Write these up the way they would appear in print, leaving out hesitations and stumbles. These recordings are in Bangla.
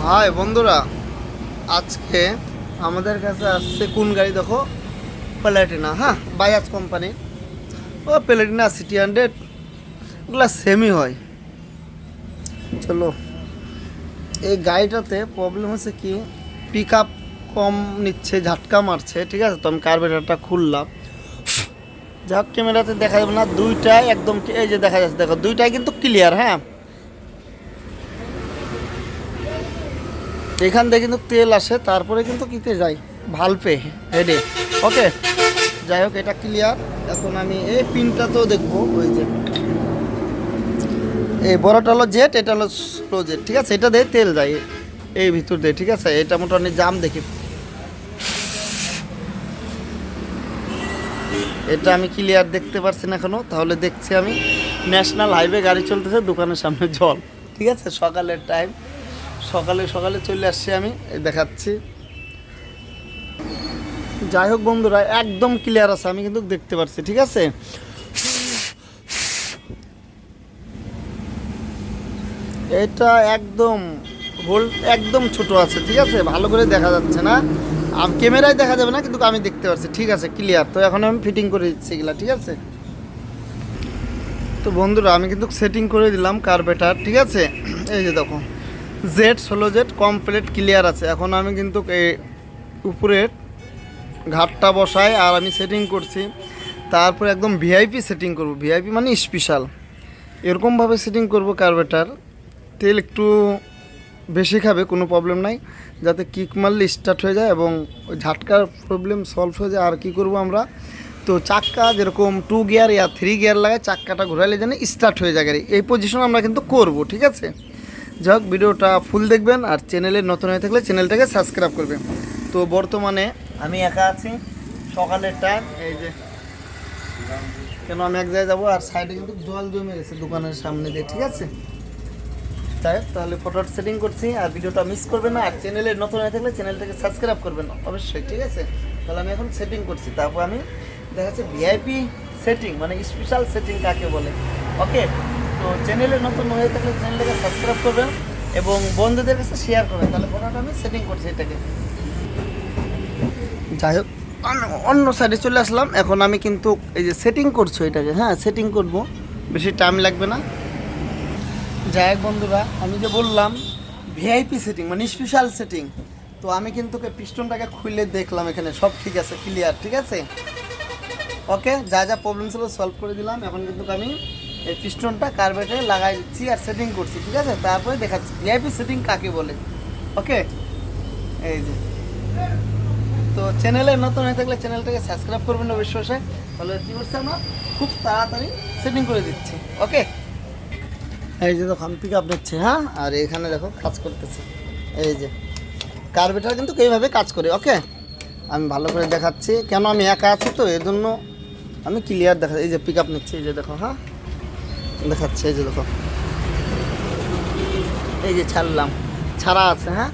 হাই বন্ধুরা, আজকে আমাদের কাছে আসছে কোন গাড়ি দেখো, প্লাটিনা। হ্যাঁ, বাজাজ কোম্পানি। ও প্লাটিনা সিটি 100 ওগুলা সেমই হয়। চলো, এই গাড়িটাতে প্রবলেম হচ্ছে কি, পিক আপ কম নিচ্ছে, ঝাটকা মারছে। ঠিক আছে, তো আমি কার্বোরেটরটা খুললাম। যাক, ক্যামেরাতে দেখা যাবে না, দুইটাই একদম এই যে দেখা যাচ্ছে, দেখো দুইটাই কিন্তু ক্লিয়ার। হ্যাঁ, এখান থেকে কিন্তু তেল আসে, তারপরে কিন্তু কিতে যায় ভালপে হেডে। ওকে, যাই হোক, এটা ক্লিয়ার। এখন আমি এই পিনটা তো দেখবো, ওই যে এই বড়টা হলো জেট, এটা হলো স্লো জেট। ঠিক আছে, এটা দিয়ে তেল যায় এই ভিতর দিয়ে। ঠিক আছে, এটা মোটামুটি জাম দেখি, এটা আমি ক্লিয়ার দেখতে পারছি না এখনো। তাহলে দেখছি আমি ন্যাশনাল হাইওয়ে গাড়ি চলতেছে, দোকানের সামনে জল। ঠিক আছে, সকালের টাইম, সকালে সকালে চলে আসছি আমি, এই দেখাচ্ছি। যাই হোক বন্ধুরা, একদম ক্লিয়ার আছে, আমি কিন্তু দেখতে পাচ্ছি। ঠিক আছে, এটা একদম হোল্ড একদম ছোট আছে। ঠিক আছে, ভালো করে দেখা যাচ্ছে না, ক্যামেরায় দেখা যাবে না, কিন্তু আমি দেখতে পাচ্ছি। ঠিক আছে, ক্লিয়ার। তো এখন আমি ফিটিং করে দিচ্ছি এগুলা। ঠিক আছে, তো বন্ধুরা আমি কিন্তু সেটিং করে দিলাম কার্বেটার। ঠিক আছে, এই যে দেখো জেড 16 জেড কমপ্লিট ক্লিয়ার আছে। এখন আমি কিন্তু এই উপরের ঘাটটা বসাই আর আমি সেটিং করছি। তারপর একদম ভিআইপি সেটিং করব, ভিআইপি মানে স্পেশাল, এরকমভাবে সেটিং করব কার্বেটার। তেল একটু বেশি খাবে, কোনো প্রবলেম নাই, যাতে কিক মারলে স্টার্ট হয়ে যায় এবং ওই ঝাটকার প্রবলেম সলভ হয়ে যায়। আর কি করব আমরা, তো চাক্কা যেরকম 2 গিয়ার ইয়া 3 গিয়ার লাগায়, চাক্কাটা ঘোরাইলে যেন স্টার্ট হয়ে যায় গাড়ি, এই পজিশন আমরা কিন্তু করব। ঠিক আছে, যাই হোক, ভিডিওটা ফুল দেখবেন আর চ্যানেলে নতুন হয়ে থাকলে চ্যানেলটাকে সাবস্ক্রাইব করবেন। তো বর্তমানে আমি একা আছি, সকালের টাইম। এই যে কেন আমি এক জায়গায় যাবো, আর সাইডে কিন্তু জল জমে গেছে দোকানের সামনে দিয়ে। ঠিক আছে, তাই তাহলে ফটোটা সেটিং করছি, আর ভিডিওটা মিস করবেন না। আর চ্যানেলে নতুন হয়ে থাকলে চ্যানেলটাকে সাবস্ক্রাইব করবেন অবশ্যই। ঠিক আছে, তাহলে আমি এখন সেটিং করছি, তারপর আমি দেখা যাচ্ছে ভিআইপি সেটিং মানে স্পেশাল সেটিং কাকে বলে। ওকে, তো চ্যানেলে নতুন হয়ে থাকলে চ্যানেলটাকে সাবস্ক্রাইব করবেন এবং বন্ধুদের কাছে শেয়ার করবেন। তাহলে ফটোটা আমি সেটিং করছি এটাকে। যাই হোক, আমি অন্য সাইডে চলে আসলাম। এখন আমি কিন্তু এই যে সেটিং করছো এটাকে, হ্যাঁ সেটিং করব, বেশি টাইম লাগবে না। যাই হোক বন্ধুরা, আমি যে বললাম ভিআইপি সেটিং মানে স্পেশাল সেটিং, তো আমি কিন্তু পিস্টনটাকে খুলে দেখলাম, এখানে সব ঠিক আছে, ক্লিয়ার। ঠিক আছে, ওকে, যা যা প্রবলেম ছিল সলভ করে দিলাম। এখন কিন্তু আমি এই পিস্টনটা কার্বেটে লাগাই দিচ্ছি আর সেটিং করছি। ঠিক আছে, তারপরে দেখাচ্ছি ভিআইপি সেটিং কাকে বলে। ওকে, এই যে, তো চ্যানেলে নতুন হয়ে থাকলে চ্যানেলটাকে সাবস্ক্রাইব করবেন অবশ্যই। তাহলে কী করছে, আমরা খুব তাড়াতাড়ি সেটিং করে দিচ্ছি। ওকে, এই যে দেখো আমি পিক আপ নিচ্ছে। হ্যাঁ, আর এখানে দেখো কাজ করতেছে, এই যে কার্বেটার কিন্তু এইভাবে কাজ করে। ওকে, আমি ভালো করে দেখাচ্ছি, কেন আমি একা আছি তো এর জন্য আমি ক্লিয়ার দেখা। এই যে পিক আপ নিচ্ছে, এই যে দেখো, হ্যাঁ দেখাচ্ছে, এই যে দেখো, এই যে ছাড়লাম, ছাড়া আছে। হ্যাঁ,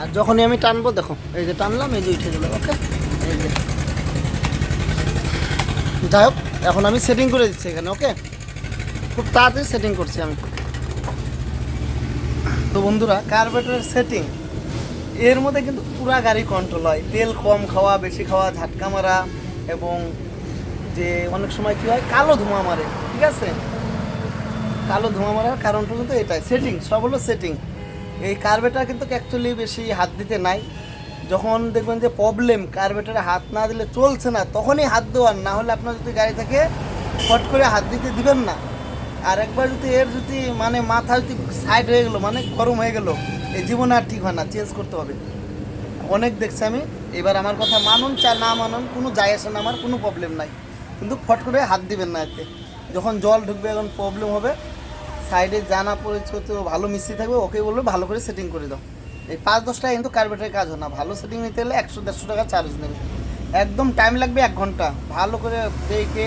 আর যখনই আমি টানবো দেখো, এই যে টানলাম, এই যে উঠে গেল। ওকে, এই যে, যাই হোক, এখন আমি সেটিং করে দিচ্ছি এখানে। ওকে, খুব তাড়াতাড়ি সেটিং করছি আমি। তো বন্ধুরা, কার্বোরেটরের সেটিং এর মধ্যে কিন্তু পুরা গাড়ি কন্ট্রোল হয়, তেল কম খাওয়া, বেশি খাওয়া, ঝাটকা মারা, এবং যে অনেক সময় কী হয় কালো ধোঁয়া মারে। ঠিক আছে, কালো ধোঁয়া মারার কারণটা কিন্তু এটাই, সেটিং, সব হলো সেটিং। এই কার্বোরেটর কিন্তু অ্যাকচুয়ালি বেশি হাত দিতে নাই। যখন দেখবেন যে প্রবলেম, কার্বোরেটরে হাত না দিলে চলছে না, তখনই হাত দেওয়ার, না হলে আপনার যদি গাড়ি থাকে ফট করে হাত দিতে দিবেন না। আর একবার যদি এর যদি মানে মাথা যদি সাইড হয়ে গেলো, মানে গরম হয়ে গেলো, এই জীবনে আর ঠিক হয় না, চেঞ্জ করতে হবে। অনেক দেখছি আমি। এবার আমার কথা মানুন চা না মানুন, কোনো যায় আসে না, আমার কোনো প্রবলেম নাই, কিন্তু ফট করে হাত দিবেন না এতে। যখন জল ঢুকবে, এখন প্রবলেম হবে, সাইডে জানা পড়েছে তো ভালো মিস্ত্রি থাকবে, ওকে বলবে ভালো করে সেটিং করে দাও। এই 5-10 টাকা কিন্তু কার্বেটারের কাজ হয় না, ভালো সেটিং নিতে হলে 100-150 টাকা চার্জ নেবে। একদম টাইম লাগবে 1 ঘন্টা, ভালো করে দেখে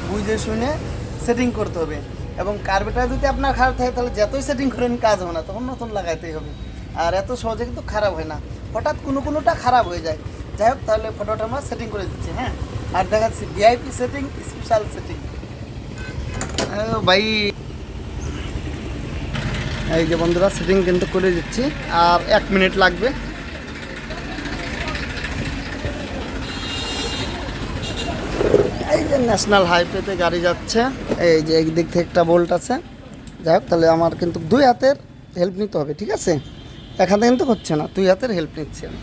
বুঝে শুনে সেটিং করতে হবে। এবং কার্বেটার যদি আপনার খারাপ থাকে, তাহলে যতই সেটিং করেন কাজ হবে না, তখন নতুন লাগাইতেই হবে। আর এত সহজে কিন্তু খারাপ হয় না, হঠাৎ কোনোটা খারাপ হয়ে যায়। যাই হোক, তাহলে ফটোটা আমরা সেটিং করে দিচ্ছি। হ্যাঁ, আর দেখাচ্ছি ভিআইপি সেটিং, স্পেশাল সেটিং। ভাই এই যে বন্ধুরা সেটিং কিন্তু করে দিচ্ছি, আর 1 মিনিট লাগবে। এই যে ন্যাশনাল হাইওয়েতে গাড়ি যাচ্ছে, এই যে একদিক থেকে একটা বোল্ট আছে। যাই হোক, তাহলে আমার কিন্তু 2 হাতের হেল্প নিতে হবে, ঠিক আছে? এক হাতে কিন্তু হচ্ছে না, 2 হাতের হেল্প নিচ্ছি আমি।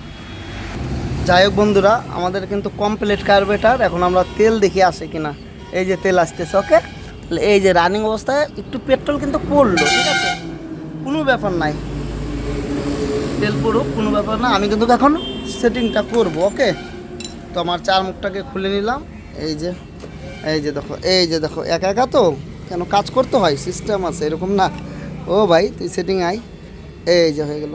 যাই হোক বন্ধুরা, আমাদের কিন্তু কমপ্লিট কার্বোরেটর। এখন আমরা তেল দেখে আসে কিনা। এই যে তেল আসতেছে, ওকে। তাহলে এই যে রানিং অবস্থায় একটু পেট্রোল কিন্তু পড়লো, ঠিক আছে, কোনো ব্যাপার নাই, তেল পড়ুক, কোনো ব্যাপার না। আমি কিন্তু এখন সেটিংটা করব, ওকে। তো আমার 4 মুখটাকে খুলে নিলাম। এই যে দেখো, এই যে দেখো, একা একা তো কেন কাজ করতে হয়, সিস্টেম আছে, এরকম না। ও ভাই তুই সেটিং আই। এই যে হয়ে গেল।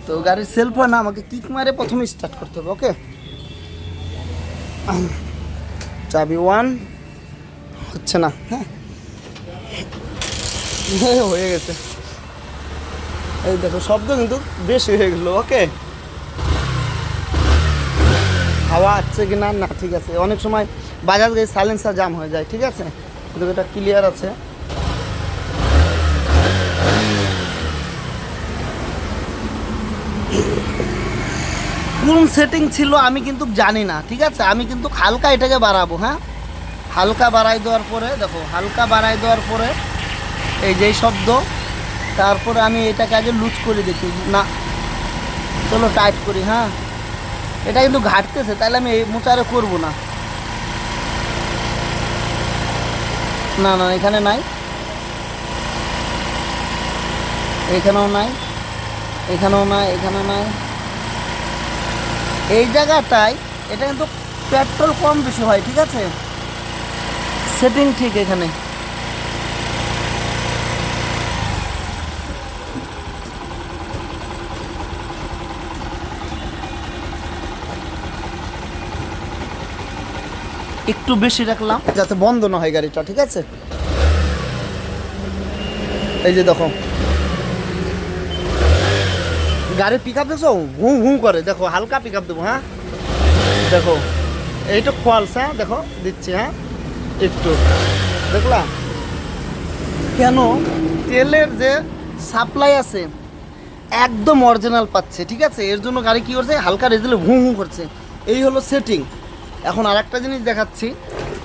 তো গাড়ির সেলফ হয় না, আমাকে কিক মারে প্রথমে স্টার্ট করতে হবে, ওকে। চাবি 1 হচ্ছে না, হ্যাঁ হয়ে গেছে। এই দেখো শব্দ কিন্তু বেশি হয়ে গেল, ওকে। হাওয়া আসছে কি না, না ঠিক আছে। অনেক সময় বাজাজ গাড়ি সাইলেন্সার জাম হয়ে যায়, ঠিক আছে, কিন্তু এটা ক্লিয়ার আছে। কোন সেটিং ছিল আমি কিন্তু জানি না, ঠিক আছে। আমি কিন্তু হালকা এটাকে বাড়াবো, হ্যাঁ, হালকা বাড়াই দেওয়ার পরে দেখো, হালকা বাড়াই দেওয়ার পরে এই যেই শব্দ, তারপরে আমি এটাকে আগে লুজ করে দেখি না, চলো টাইট করি, হ্যাঁ। এটা কিন্তু ঘাটতেছে, তাহলে আমি এই মোচারে করবো না। না না, এখানে নাই, এখানেও নাই, এখানেও নাই, এখানেও নাই। এই জায়গাটায় এটা কিন্তু পেট্রোল কম বেশি হয়, ঠিক আছে, সেটিং ঠিক এখানে। একটু বেশি রাখলাম যাতে বন্ধ না হয় গাড়িটা, ঠিক আছে। এই যে দেখো গাড়ি পিক আপ দেখছো, ঘু ঘু করে, দেখো হালকা পিক আপ দেবো, হ্যাঁ দেখো এইটা ফলস, হ্যাঁ দেখো দিচ্ছি, হ্যাঁ একটু দেখলা। কেন তেলের যে সাপ্লাই আছে একদম অরিজিনাল পাচ্ছে, ঠিক আছে। এর জন্য গাড়ি কী করছে, হালকা রেজেলে ঘু ঘু করছে। এই হলো সেটিং। এখন আর একটা জিনিস দেখাচ্ছি,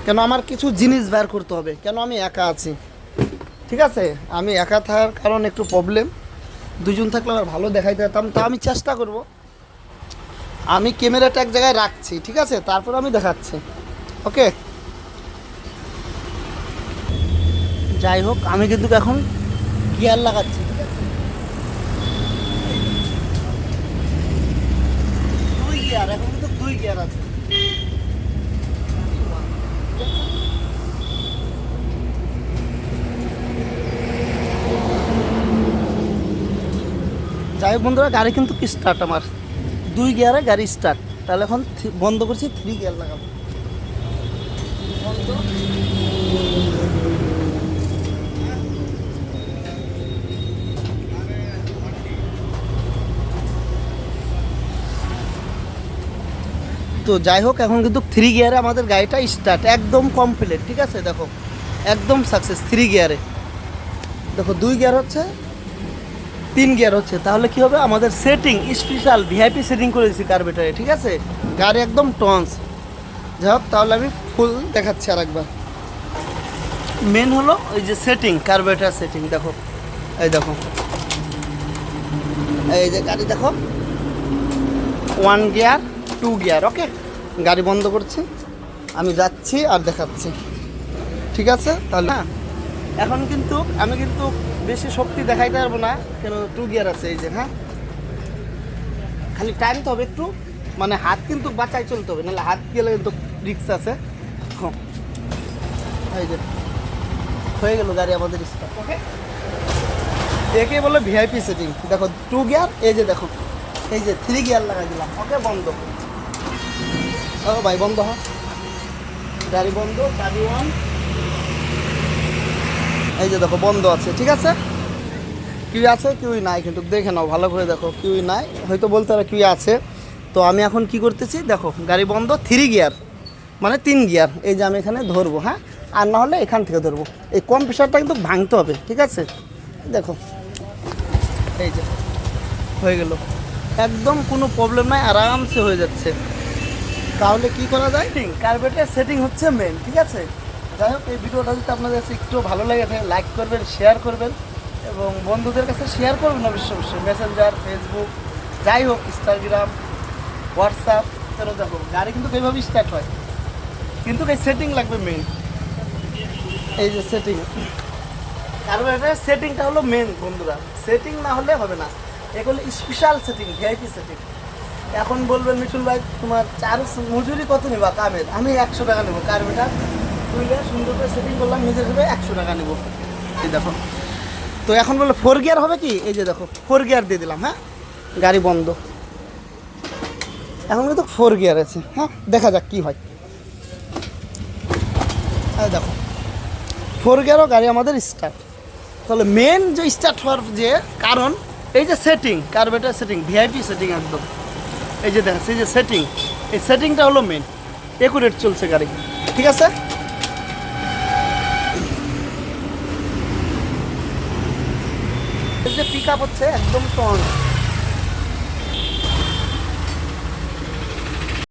কেন আমার কিছু জিনিস বের করতে হবে, কেন আমি একা আছি, ঠিক আছে। আমি একা থাকার কারণ একটু প্রবলেম, দুজন থাকলে আবার ভালো দেখাইতে যেতাম। তা আমি চেষ্টা করব, আমি ক্যামেরাটা এক জায়গায় রাখছি, ঠিক আছে, তারপর আমি দেখাচ্ছি, ওকে। যাই হোক, আমি কিন্তু এখন গিয়ার লাগাচ্ছি, ঠিক আছে। 2 গিয়ার, এখন কিন্তু 2 গিয়ার আছে। যাই হোক বন্ধুরা, গাড়ি কিন্তু স্টার্ট আমার 2 গিয়ারে গাড়ি স্টার্ট। তাহলে এখন বন্ধ করছি, 3 গিয়ার লাগাবো, বন্ধ। তো যাই হোক, এখন কিন্তু 3 গিয়ারে আমাদের গাড়িটা স্টার্ট, একদম কমপ্লিট, ঠিক আছে। দেখো একদম সাকসেস 3 গিয়ারে। দেখো 2 গিয়ার হচ্ছে, 3 গিয়ার হচ্ছে। তাহলে কি হবে, আমাদের সেটিং স্পেশাল ভিআইপি সেটিং করে দিচ্ছি কার্বোরেটরে, ঠিক আছে। গাড়ি একদম টন্স। যাই হোক, তাহলে আমি ফুল দেখাচ্ছি আর একবার। মেন হলো ওই যে সেটিং, কার্বোরেটর সেটিং। দেখো এই দেখো, এই যে গাড়ি দেখো 1 গিয়ার 2 গিয়ার, ওকে। গাড়ি বন্ধ করছি, আমি যাচ্ছি আর দেখাচ্ছি, ঠিক আছে। তাহলে না, এখন কিন্তু আমি কিন্তু বেশি শক্তি দেখাইতে পারবো না, কেন 2 গিয়ার আছে, এই যে, হ্যাঁ। খালি টাইমতে হবে একটু, মানে হাত কিন্তু বাঁচাই চলতে হবে, নাহলে হাত গেলে কিন্তু রিক্স আছে। হ্যাঁ, এই যে হয়ে গেল গাড়ি আমাদের স্টার্ট, ওকে। একে বলে ভিআইপি সেটিং। দেখো 2 গিয়ার, এই যে দেখো, এই যে 3 গিয়ার লাগাই দিলাম, ওকে। বন্ধ, ও ভাই বন্ধ, হ্যাঁ গাড়ি বন্ধ। গাড়ি 1, এই যে দেখো বন্ধ আছে, ঠিক আছে। কিউ আছে, কিউই নাই, কিন্তু দেখে নাও ভালো করে, দেখো কিউই নাই, হয়তো বলতে পারো কিউ আছে। তো আমি এখন কি করতেছি, দেখো গাড়ি বন্ধ, 3 গিয়ার মানে 3 গিয়ার। এই যে আমি এখানে ধরবো, হ্যাঁ, আর না হলে এখান থেকে ধরবো। এই কম্প্রেসারটা কিন্তু ভাঙতে হবে, ঠিক আছে। দেখো এই যে হয়ে গেল, একদম কোনো প্রবলেম নাই, আরামসে হয়ে যাচ্ছে। তাহলে কি করা যায়, কার্বোরেটর সেটিং হচ্ছে মেন, ঠিক আছে। যাই হোক, এই ভিডিওটা যদি আপনাদের কাছে একটু ভালো লাগে থাকে লাইক করবেন, শেয়ার করবেন এবং বন্ধুদের কাছে শেয়ার করবেন অবশ্যই, মেসেঞ্জার, ফেসবুক, যাই হোক, ইনস্টাগ্রাম, হোয়াটসঅ্যাপ। চলো দেখো, গাড়ি কিন্তু এইভাবেই স্টার্ট হয়, কিন্তু এই সেটিং লাগবে মেন। এই যে সেটিং, কার্বোরেটরের সেটিংটা হলো মেন বন্ধুরা, সেটিং না হলে হবে না। এগুলো স্পেশাল সেটিং, ভিআইপি সেটিং। এখন বলবেন মিঠুন ভাই তোমার চার্জ মজুরি কত নেবা কামের? আমি 100 টাকা নেবো, কার্বোরেটর তুইলে সুন্দর করে সেটিং করলাম, নিজে ভেবে 100 টাকা নেবো। এই দেখো, তো এখন বলে 4 গিয়ার হবে কি, এই যে দেখো 4 গিয়ার দিয়ে দিলাম। হ্যাঁ, গাড়ি বন্ধ, এখন কিন্তু 4 গিয়ার আছে। হ্যাঁ, দেখা যাক কি হয়। হ্যাঁ দেখো, 4 গিয়ারও গাড়ি আমাদের স্টার্ট। তাহলে মেন যে স্টার্ট হওয়ার যে কারণ, এই যে setting, carburettor setting, VIP setting একদম। এই যে দেখেন, এই যে সেটিং, এই সেটিংটা হলো মেন, একুরেট চলছে গাড়ি, ঠিক আছে। এই যে পিক আপ হচ্ছে একদম টন।